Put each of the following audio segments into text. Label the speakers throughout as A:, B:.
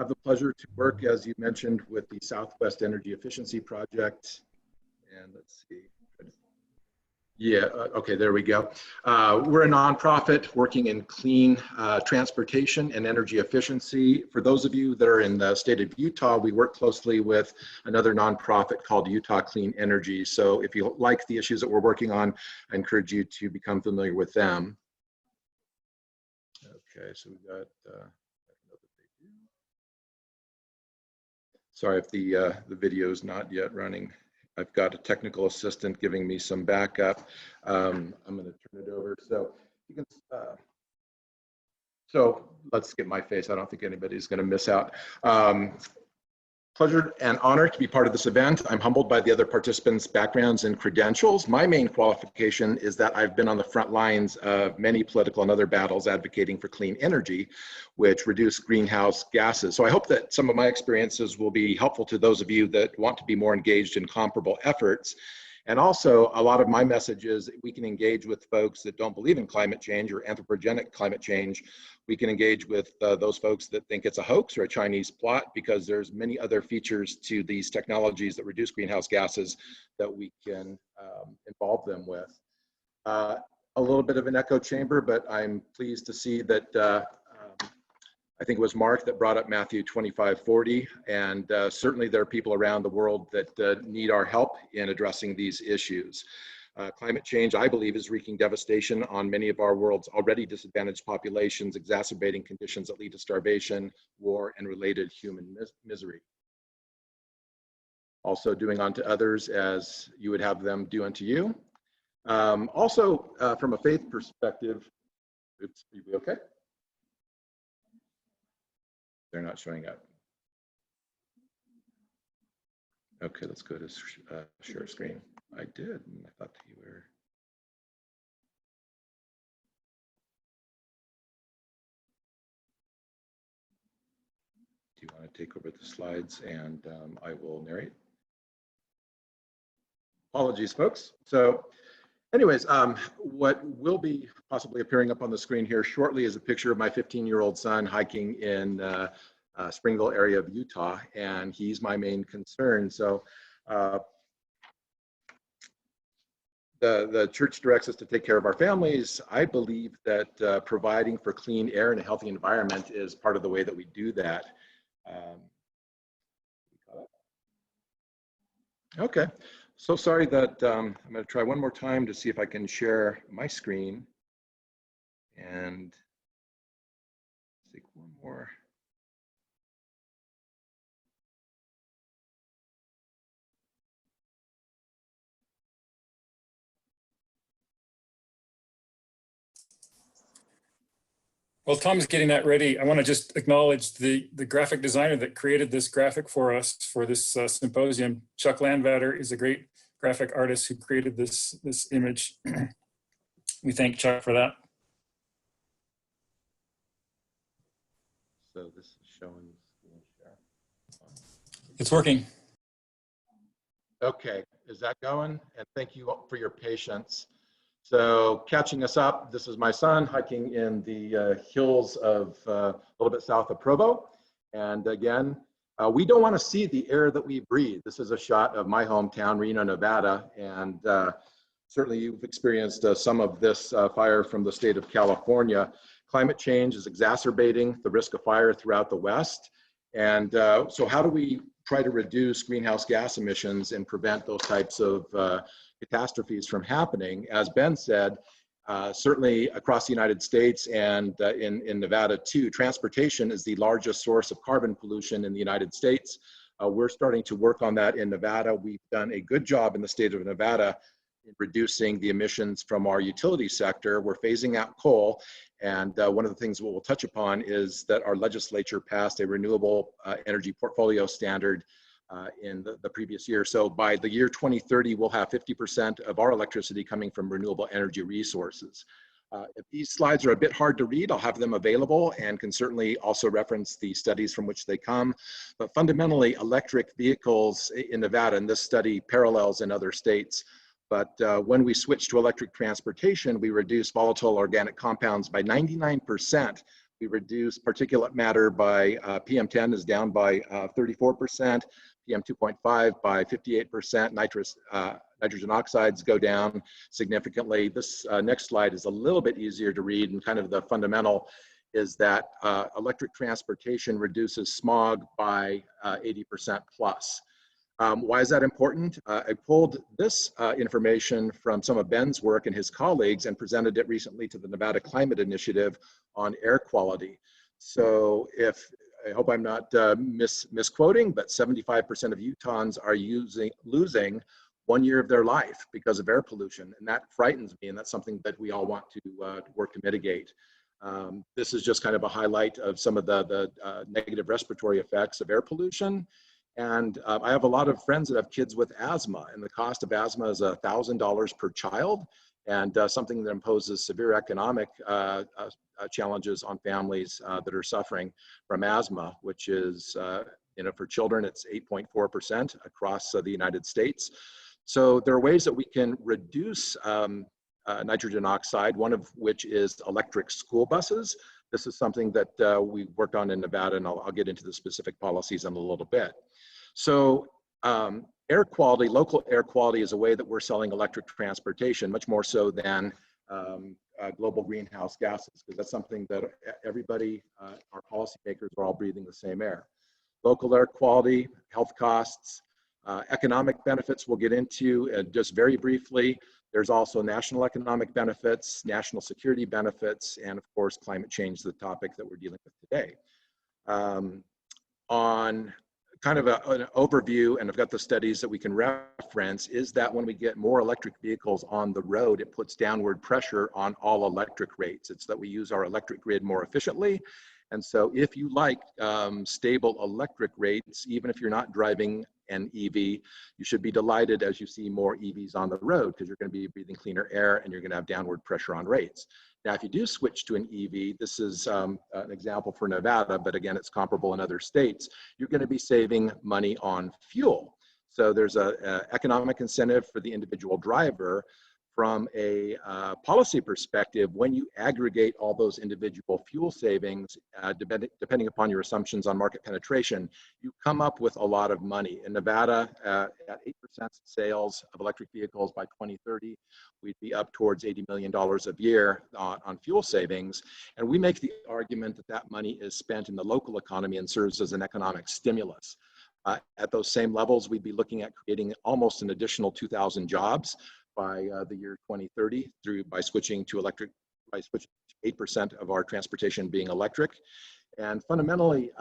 A: have the pleasure to work, as you mentioned, with the Southwest Energy Efficiency Project. And let's see. Yeah, okay, there we go. We're a nonprofit working in clean transportation and energy efficiency. For those of you that are in the state of Utah, we work closely with another nonprofit called Utah Clean Energy. So if you like the issues that we're working on, I encourage you to become familiar with them. Okay, so we got, sorry if the video is not yet running. I've got a technical assistant giving me some backup. I'm going to turn it over. So you can. So let's get my face. I don't think anybody's going to miss out. Pleasure and honor to be part of this event. I'm humbled by the other participants' backgrounds and credentials. My main qualification is that I've been on the front lines of many political and other battles advocating for clean energy, which reduce greenhouse gases. So I hope that some of my experiences will be helpful to those of you that want to be more engaged in comparable efforts. And also, a lot of my message is we can engage with folks that don't believe in climate change or anthropogenic climate change. We can engage with those folks that think it's a hoax or a Chinese plot, because there's many other features to these technologies that reduce greenhouse gases that we can involve them with. A little bit of an echo chamber, but I'm pleased to see that I think it was Mark that brought up Matthew 25:40, and certainly there are people around the world that need our help in addressing these issues. Climate change, I believe, is wreaking devastation on many of our world's already disadvantaged populations, exacerbating conditions that lead to starvation, war, and related human misery. Also doing unto others as you would have them do unto you. Also, from a faith perspective, oops, are you okay? They're not showing up. Okay, let's go to share screen. I did, and I thought that you were. Do you want to take over the slides and I will narrate? Apologies, folks. So anyways, what will be possibly appearing up on the screen here shortly is a picture of my 15-year-old son hiking in Springville area of Utah, and he's my main concern. So the church directs us to take care of our families. I believe that providing for clean air and a healthy environment is part of the way that we do that. Okay. So sorry that I'm going to try one more time to see if I can share my screen and take one more.
B: While Tom's getting that ready, I want to just acknowledge the graphic designer that created this graphic for us for this symposium. Chuck Landvatter is a great graphic artist who created this image. We thank Chuck for that.
A: So this is showing screen share.
B: It's working.
A: Okay, is that going? And thank you for your patience. So catching us up, this is my son hiking in the hills of a little bit south of Provo. And again, we don't want to see the air that we breathe. This is a shot of my hometown, Reno, Nevada. And certainly you've experienced some of this fire from the state of California. Climate change is exacerbating the risk of fire throughout the West. And so how do we try to reduce greenhouse gas emissions and prevent those types of catastrophes from happening? As Ben said, certainly across the United States and in Nevada too, transportation is the largest source of carbon pollution in the United States. We're starting to work on that in Nevada. We've done a good job in the state of Nevada in reducing the emissions from our utility sector. We're phasing out coal. And one of the things we'll touch upon is that our legislature passed a renewable energy portfolio standard in the previous year. So by the year 2030, we'll have 50% of our electricity coming from renewable energy resources. If these slides are a bit hard to read, I'll have them available and can certainly also reference the studies from which they come. But fundamentally, electric vehicles in Nevada, and this study parallels in other states, but when we switch to electric transportation, we reduce volatile organic compounds by 99% We reduce particulate matter by PM10 is down by 34%, PM2.5 by 58%, nitrogen oxides go down significantly. This next slide is a little bit easier to read, and kind of the fundamental is that electric transportation reduces smog by 80% plus. Why is that important? I pulled this information from some of Ben's work and his colleagues and presented it recently to the Nevada Climate Initiative on air quality. So I hope I'm not misquoting, but 75% of Utahns are losing 1 year of their life because of air pollution. And that frightens me, and that's something that we all want to work to mitigate. This is just kind of a highlight of some of the negative respiratory effects of air pollution. And I have a lot of friends that have kids with asthma, and the cost of asthma is $1,000 per child, and something that imposes severe economic challenges on families that are suffering from asthma, which is, for children, it's 8.4% across the United States. So there are ways that we can reduce nitrogen oxide, one of which is electric school buses. This is something that we worked on in Nevada, and I'll get into the specific policies in a little bit. So air quality, local air quality is a way that we're selling electric transportation, much more so than global greenhouse gases, because that's something that everybody, our policymakers are all breathing the same air. Local air quality, health costs, economic benefits we'll get into just very briefly. There's also national economic benefits, national security benefits, and of course, climate change, the topic that we're dealing with today. On kind of an overview, and I've got the studies that we can reference, is that when we get more electric vehicles on the road, it puts downward pressure on all electric rates. It's that we use our electric grid more efficiently. And so if you like stable electric rates, even if you're not driving an EV, you should be delighted as you see more EVs on the road, because you're going to be breathing cleaner air and you're going to have downward pressure on rates. Now, if you do switch to an EV, this is an example for Nevada, but again, it's comparable in other states, you're going to be saving money on fuel. So there's an economic incentive for the individual driver. From a policy perspective, when you aggregate all those individual fuel savings, depending upon your assumptions on market penetration, you come up with a lot of money. In Nevada, at 8% sales of electric vehicles by 2030, we'd be up towards $80 million a year on fuel savings. And we make the argument that that money is spent in the local economy and serves as an economic stimulus. At those same levels, we'd be looking at creating almost an additional 2,000 jobs by the year 2030 by switching to 8% of our transportation being electric. And fundamentally,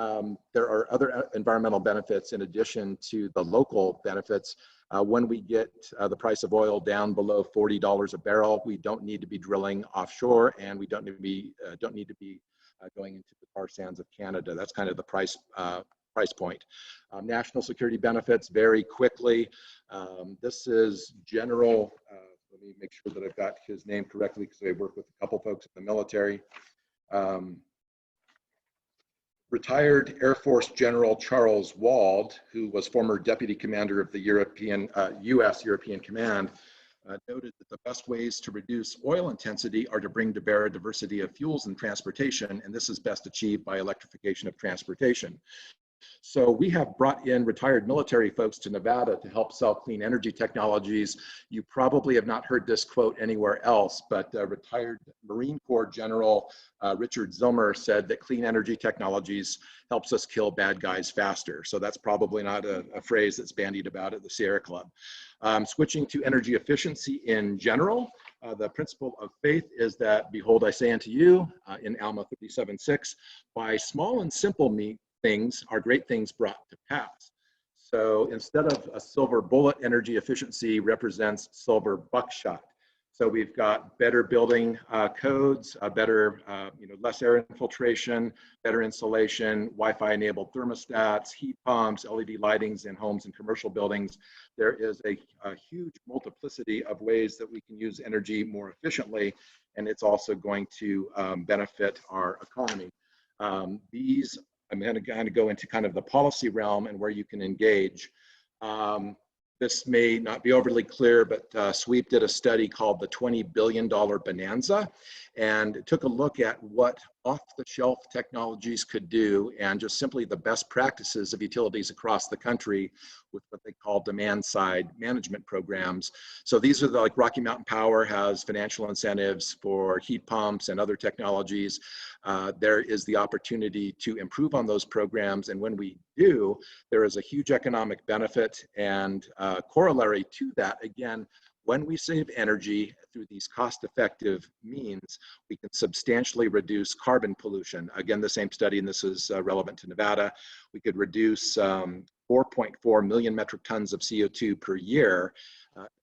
A: there are other environmental benefits in addition to the local benefits. When we get the price of oil down below $40 a barrel, we don't need to be drilling offshore, and we don't need to be going into the tar sands of Canada. That's kind of the price point. National security benefits very quickly. This is General, let me make sure that I've got his name correctly because I work with a couple folks in the military. Retired Air Force General Charles Wald, who was former deputy commander of the U.S. European Command, noted that the best ways to reduce oil intensity are to bring to bear a diversity of fuels and transportation, and this is best achieved by electrification of transportation. So we have brought in retired military folks to Nevada to help sell clean energy technologies. You probably have not heard this quote anywhere else, but retired Marine Corps General Richard Zilmer said that clean energy technologies helps us kill bad guys faster. So that's probably not a phrase that's bandied about at the Sierra Club. Switching to energy efficiency in general, the principle of faith is that, behold, I say unto you, in Alma 37:6, by small and simple things are great things brought to pass. So instead of a silver bullet, energy efficiency represents silver buckshot. So we've got better building codes, better, less air infiltration, better insulation, Wi-Fi enabled thermostats, heat pumps, LED lightings in homes and commercial buildings. There is a huge multiplicity of ways that we can use energy more efficiently, and it's also going to benefit our economy. I'm going to kind of go into kind of the policy realm and where you can engage. This may not be overly clear, but SWEEP did a study called the $20 billion Bonanza, and it took a look at what off-the-shelf technologies could do, and just simply the best practices of utilities across the country with what they call demand-side management programs. So these are like Rocky Mountain Power has financial incentives for heat pumps and other technologies. There is the opportunity to improve on those programs, and when we do, there is a huge economic benefit, and corollary to that, again, when we save energy through these cost-effective means, we can substantially reduce carbon pollution. Again, the same study, and this is relevant to Nevada, we could reduce 4.4 million metric tons of CO2 per year,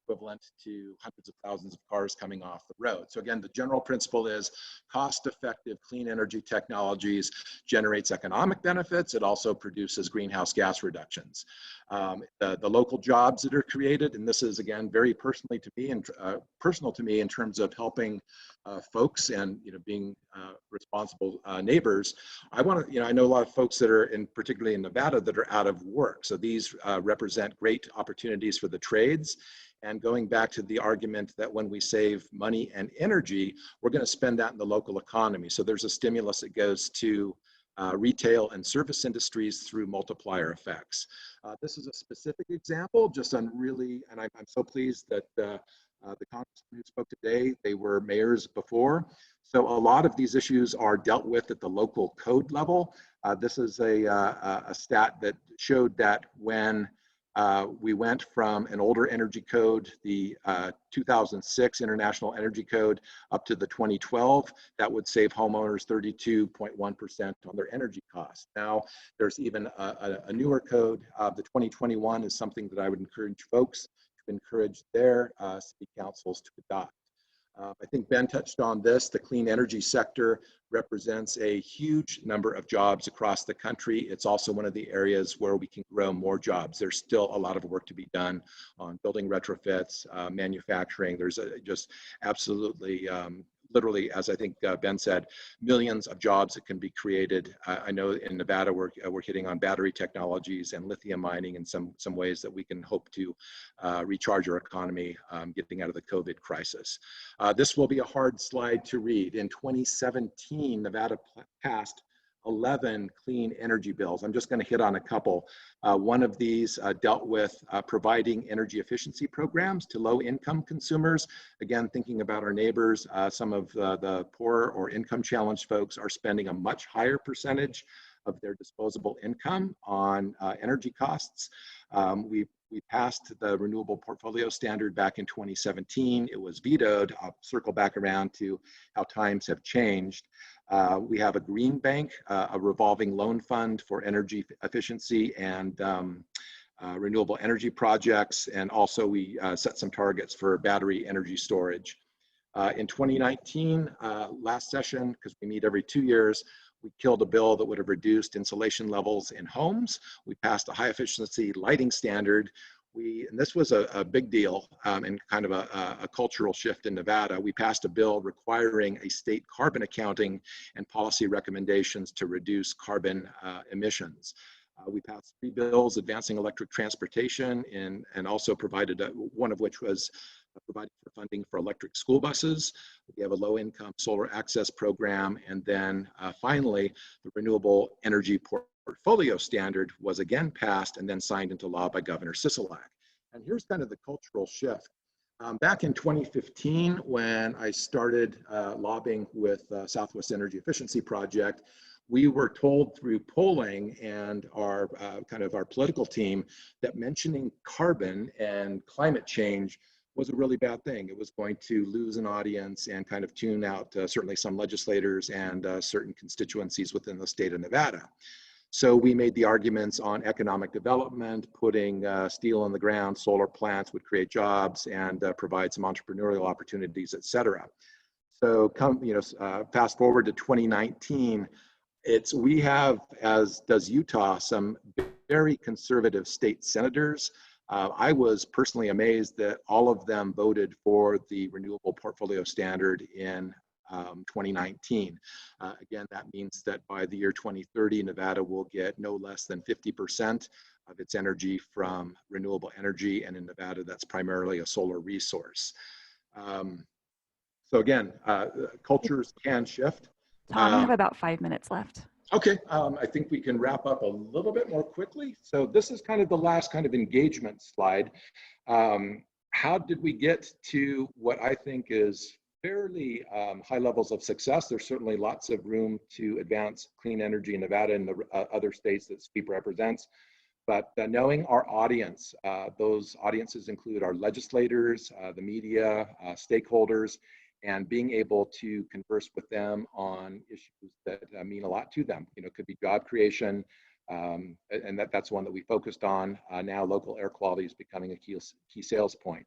A: equivalent to hundreds of thousands of cars coming off the road. So again, the general principle is cost-effective clean energy technologies generates economic benefits. It also produces greenhouse gas reductions. The local jobs that are created, and this is again very personal to me in terms of helping folks and being responsible neighbors. I know a lot of folks that are particularly in Nevada that are out of work. So these represent great opportunities for the trades. And going back to the argument that when we save money and energy, we're going to spend that in the local economy. So there's a stimulus that goes to retail and service industries through multiplier effects. This is a specific example, just on really, and I'm so pleased that the congressman who spoke today, they were mayors before. So a lot of these issues are dealt with at the local code level. This is a stat that showed that when we went from an older energy code, the 2006 International Energy Code, up to the 2012, that would save homeowners 32.1% on their energy costs. Now, there's even a newer code. The 2021 is something that I would encourage folks to encourage their city councils to adopt. I think Ben touched on this. The clean energy sector represents a huge number of jobs across the country. It's also one of the areas where we can grow more jobs. There's still a lot of work to be done on building retrofits, manufacturing. There's just absolutely, literally, as I think Ben said, millions of jobs that can be created. I know in Nevada, we're hitting on battery technologies and lithium mining in some ways that we can hope to recharge our economy getting out of the COVID crisis. This will be a hard slide to read. In 2017, Nevada passed 11 clean energy bills. I'm just going to hit on a couple. One of these dealt with providing energy efficiency programs to low-income consumers. Again, thinking about our neighbors, some of the poorer or income-challenged folks are spending a much higher percentage of their disposable income on energy costs. We passed the renewable portfolio standard back in 2017. It was vetoed. I'll circle back around to how times have changed. We have a green bank, a revolving loan fund for energy efficiency and renewable energy projects. And also we set some targets for battery energy storage. In 2019, last session, because we meet every 2 years, we killed a bill that would have reduced insulation levels in homes. We passed a high efficiency lighting standard. And this was a big deal and kind of a cultural shift in Nevada. We passed a bill requiring a state carbon accounting and policy recommendations to reduce carbon emissions. We passed 3 bills advancing electric transportation and also provided, one of which was providing for funding for electric school buses. We have a low-income solar access program. And then finally, the renewable energy portfolio standard was again passed and then signed into law by Governor Sisolak. And here's kind of the cultural shift. Back in 2015, when I started lobbying with Southwest Energy Efficiency Project, we were told through polling and our kind of our political team that mentioning carbon and climate change was a really bad thing. It was going to lose an audience and kind of tune out certainly some legislators and certain constituencies within the state of Nevada. So we made the arguments on economic development, putting steel in the ground, solar plants would create jobs and provide some entrepreneurial opportunities, et cetera. So fast forward to 2019, we have, as does Utah, some very conservative state senators. I was personally amazed that all of them voted for the renewable portfolio standard in 2019. Again, that means that by the year 2030, Nevada will get no less than 50% of its energy from renewable energy. And in Nevada, that's primarily a solar resource. So again, cultures can shift.
C: Tom, we have about 5 minutes left.
A: Okay, I think we can wrap up a little bit more quickly. So this is kind of the last kind of engagement slide. How did we get to what I think is fairly high levels of success? There's certainly lots of room to advance clean energy in Nevada and the other states that SWEEP represents. But knowing our audience, those audiences include our legislators, the media, stakeholders, and being able to converse with them on issues that mean a lot to them. You know, it could be job creation, and that's one that we focused on. Now local air quality is becoming a key sales point.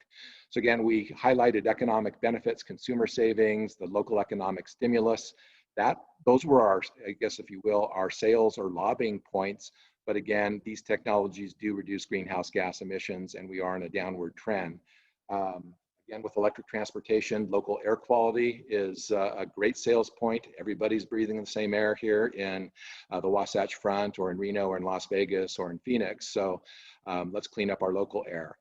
A: So again, we highlighted economic benefits, consumer savings, the local economic stimulus. Those were our, I guess, if you will, our sales or lobbying points. But again, these technologies do reduce greenhouse gas emissions, and we are in a downward trend. Again, with electric transportation, local air quality is a great sales point. Everybody's breathing the same air here in the Wasatch Front or in Reno or in Las Vegas or in Phoenix. So let's clean up our local air.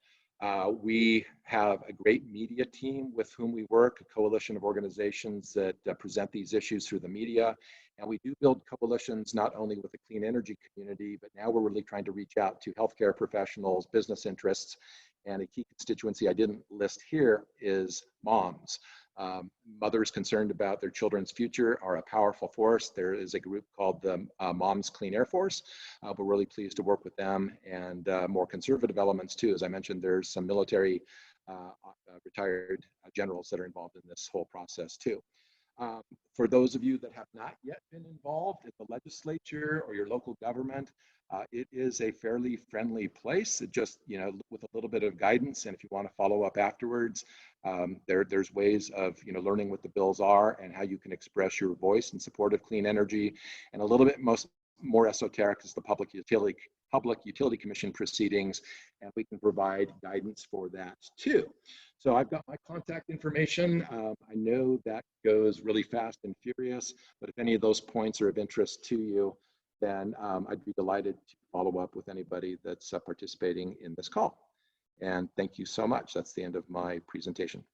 A: We have a great media team with whom we work, a coalition of organizations that present these issues through the media. And we do build coalitions not only with the clean energy community, but now we're really trying to reach out to healthcare professionals, business interests, and a key constituency I didn't list here is moms. Mothers concerned about their children's future are a powerful force. There is a group called the Moms Clean Air Force. We're really pleased to work with them, and more conservative elements too. As I mentioned, there's some military retired generals that are involved in this whole process too. For those of you that have not yet been involved in the legislature or your local government, it is a fairly friendly place. It just, you know, with a little bit of guidance, and if you want to follow up afterwards, there's ways of, you know, learning what the bills are and how you can express your voice in support of clean energy. And a little bit more esoteric is the Public Utility Commission proceedings, and we can provide guidance for that too. So I've got my contact information. I know that goes really fast and furious, but if any of those points are of interest to you, then I'd be delighted to follow up with anybody that's participating in this call. And thank you so much. That's the end of my presentation.